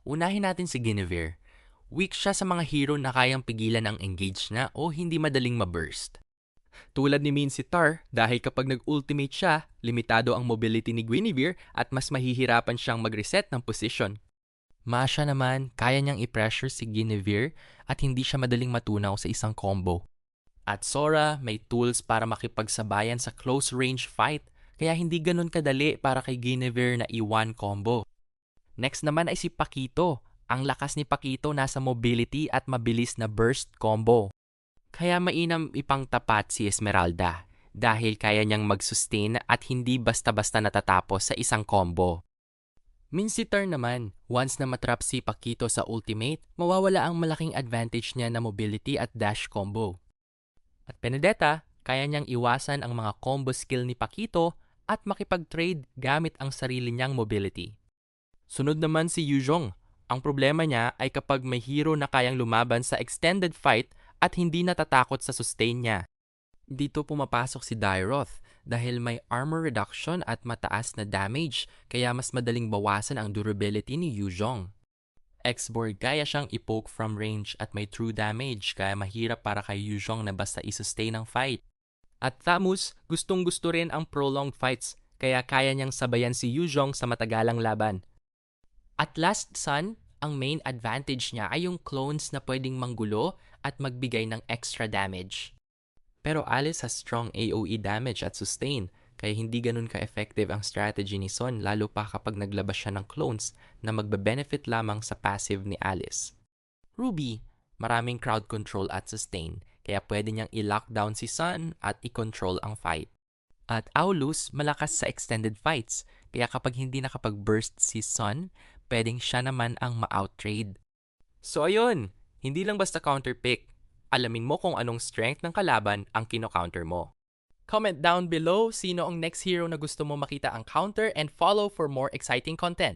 Unahin natin si Guinevere. Weak siya sa mga hero na kayang pigilan ang engage niya o hindi madaling maburst. Tulad ni Mincetar, dahil kapag nag-ultimate siya, limitado ang mobility ni Guinevere at mas mahihirapan siyang mag-reset ng position. Masha naman, kaya niyang i-pressure si Guinevere at hindi siya madaling matunaw sa isang combo. At Sora, may tools para makipagsabayan sa close range fight, kaya hindi ganun kadali para kay Guinevere na i-one combo. Next naman ay si Pakito. Ang lakas ni Pakito nasa mobility at mabilis na burst combo. Kaya mainam ipangtapat si Esmeralda dahil kaya niyang mag-sustain at hindi basta-basta natatapos sa isang combo. Mincetar naman, once na matrap si Pakito sa ultimate, mawawala ang malaking advantage niya na mobility at dash combo. At Benedetta, kaya niyang iwasan ang mga combo skill ni Pakito at makipag-trade gamit ang sarili niyang mobility. Sunod naman si Yuzhong. Ang problema niya ay kapag may hero na kayang lumaban sa extended fight at hindi natatakot sa sustain niya. Dito pumapasok si Dairoth dahil may armor reduction at mataas na damage kaya mas madaling bawasan ang durability ni Yuzhong. X-Borg kaya siyang i-poke from range at may true damage kaya mahirap para kay Yuzhong na basta i-sustain ang fight. At Thamus, gustong-gusto rin ang prolonged fights kaya kaya niyang sabayan si Yuzhong sa matagalang laban. At Last Sun, ang main advantage niya ay yung clones na pwedeng manggulo at magbigay ng extra damage. Pero Alice has strong AoE damage at sustain, kaya hindi ganun ka-effective ang strategy ni Son lalo pa kapag naglabas siya ng clones na magbe-benefit lamang sa passive ni Alice. Ruby, maraming crowd control at sustain, kaya pwede niyang i-lockdown si Sun at i-control ang fight. At Aulus, malakas sa extended fights, kaya kapag hindi nakapag-burst si Sun, pwedeng siya naman ang ma-outtrade. So ayun, hindi lang basta counterpick. Alamin mo kung anong strength ng kalaban ang kino-counter mo. Comment down below sino ang next hero na gusto mo makita ang counter and follow for more exciting content.